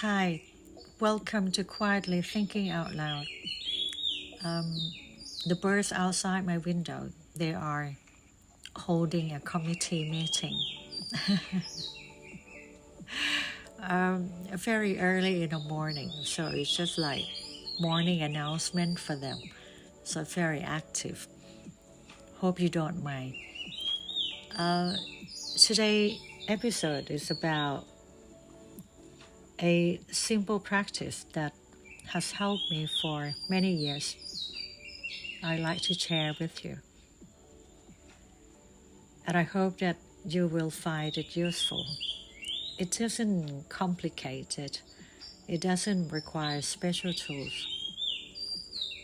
Hi, welcome to Quietly Thinking Out Loud. The birds outside my window, they are holding a committee meeting. Very early in the morning, so it's just like morning announcement for them. So very active. Hope you don't mind. Today episode is about a simple practice that has helped me for many years. I'd like to share with you. And I hope that you will find it useful. It isn't complicated. It doesn't require special tools.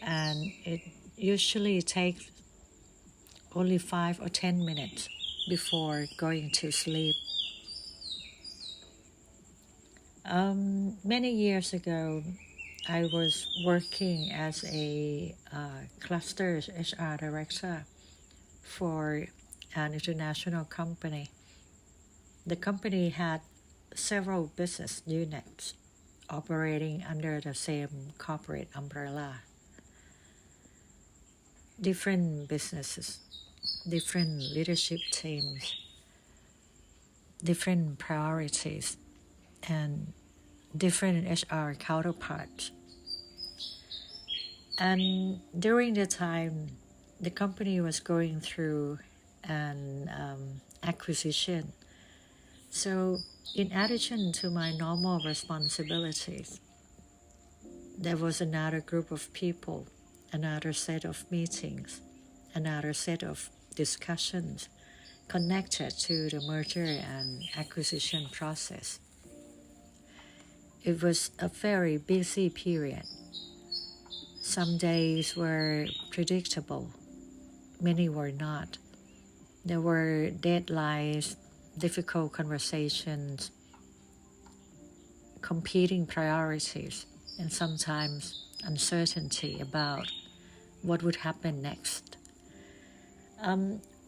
And it usually takes only 5 or 10 minutes before going to sleep. Many years ago, I was working as a cluster HR director for an international company. The company had several business units operating under the same corporate umbrella. Different businesses, different leadership teams, different priorities, and different HR counterparts. And during the time, the company was going through an acquisition. So in addition to my normal responsibilities, there was another group of people, another set of meetings, another set of discussions connected to the merger and acquisition process. It was a very busy period. Some days were predictable, many were not. There were deadlines, difficult conversations, competing priorities, and sometimes uncertainty about what would happen next.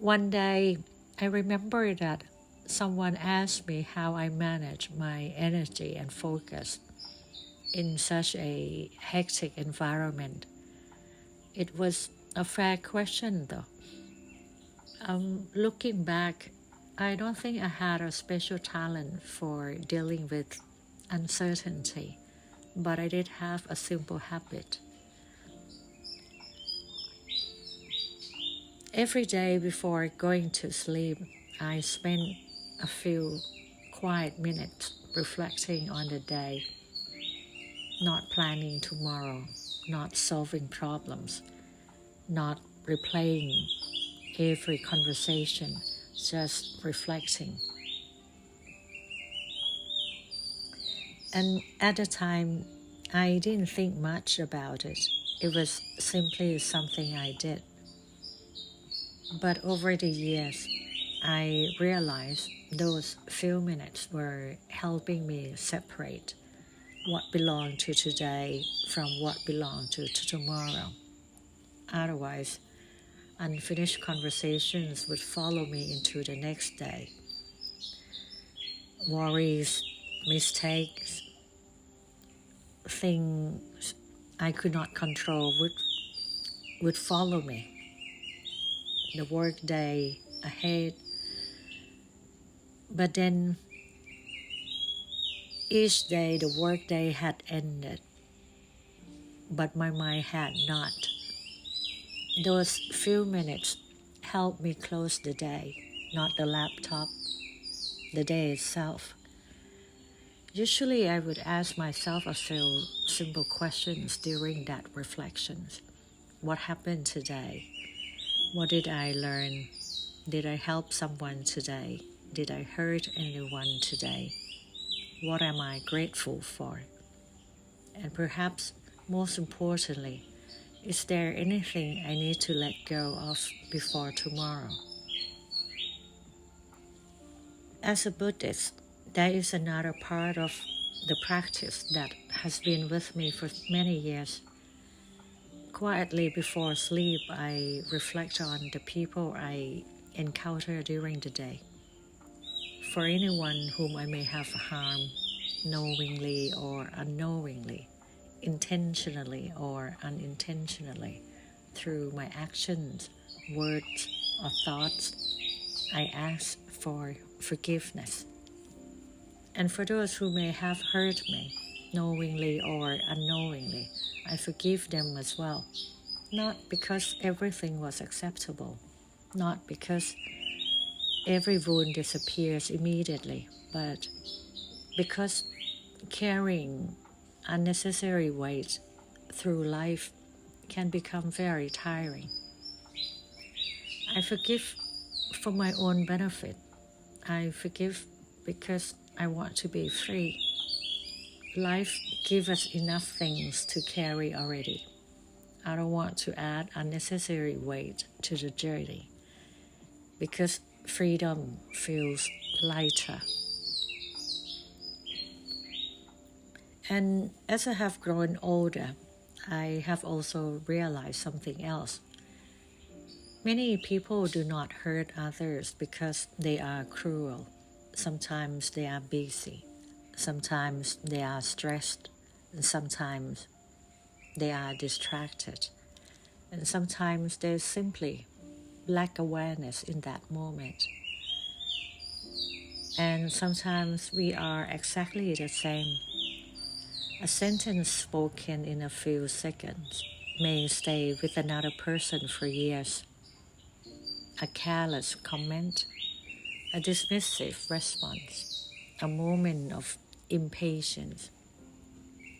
One day, I remember that someone asked me how I manage my energy and focus in such a hectic environment. It was a fair question though. Looking back, I don't think I had a special talent for dealing with uncertainty, but I did have a simple habit. Every day before going to sleep, I spend a few quiet minutes reflecting on the day, not planning tomorrow, not solving problems, not replaying every conversation, just reflecting. And at the time, I didn't think much about it. It was simply something I did. But over the years, I realized those few minutes were helping me separate what belonged to today from what belonged to tomorrow. Otherwise, unfinished conversations would follow me into the next day. Worries, mistakes, things I could not control would follow me. The work day ahead. But then each day the work day had ended, but my mind had not. Those few minutes helped me close the day, not the laptop, the day itself. Usually I would ask myself a few simple questions during that reflections. What happened today? What did I learn? Did I help someone today? Did I hurt anyone today? What am I grateful for? And perhaps most importantly, is there anything I need to let go of before tomorrow? As a Buddhist, there is another part of the practice that has been with me for many years. Quietly before sleep, I reflect on the people I encounter during the day. For anyone whom I may have harmed, knowingly or unknowingly, intentionally or unintentionally, through my actions, words, or thoughts, I ask for forgiveness. And for those who may have hurt me, knowingly or unknowingly, I forgive them as well. Not because everything was acceptable, not because every wound disappears immediately, but because carrying unnecessary weight through life can become very tiring. I forgive for my own benefit. I forgive because I want to be free. Life gives us enough things to carry already. I don't want to add unnecessary weight to the journey because freedom feels lighter. And as I have grown older, I have also realized something else. Many people do not hurt others because they are cruel. Sometimes they are busy. Sometimes they are stressed. And sometimes they are distracted. And sometimes they simply lack awareness in that moment. And sometimes we are exactly the same. A sentence spoken in a few seconds may stay with another person for years. A careless comment, a dismissive response, a moment of impatience.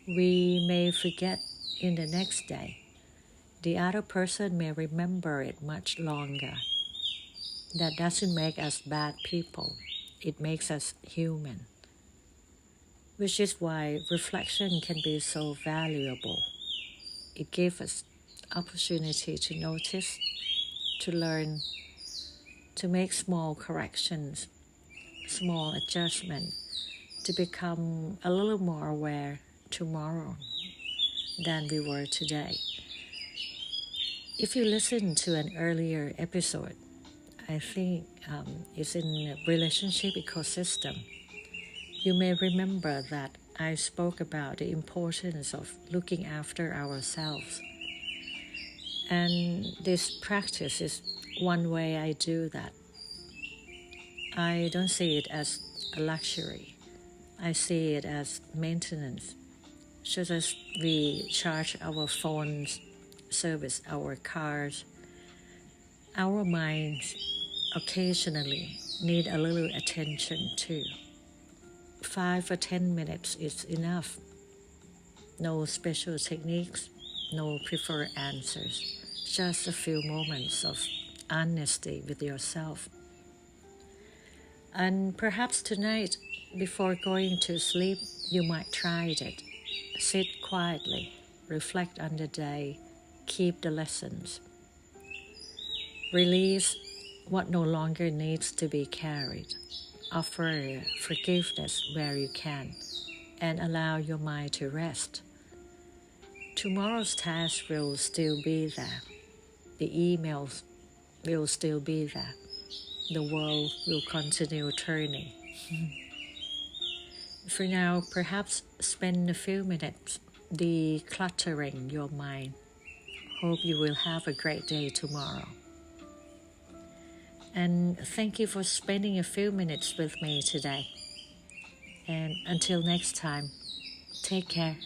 We may forget in the next day. The other person may remember it much longer. That doesn't make us bad people. It makes us human. Which is why reflection can be so valuable. It gives us opportunity to notice, to learn, to make small corrections, small adjustments, to become a little more aware tomorrow than we were today. If you listen to an earlier episode, I think it's in a relationship ecosystem, you may remember that I spoke about the importance of looking after ourselves. And this practice is one way I do that. I don't see it as a luxury. I see it as maintenance. Just as we charge our phones, service our cars, our minds occasionally need a little attention too. 5 or 10 minutes is enough. No special techniques, no preferred answers. Just a few moments of honesty with yourself. And perhaps tonight, before going to sleep, you might try it. Sit quietly, reflect on the day, keep the lessons. Release what no longer needs to be carried. Offer forgiveness where you can, and allow your mind to rest. Tomorrow's task will still be there. The emails will still be there. The world will continue turning. For now, perhaps spend a few minutes decluttering your mind. Hope you will have a great day tomorrow. And thank you for spending a few minutes with me today. And until next time, take care.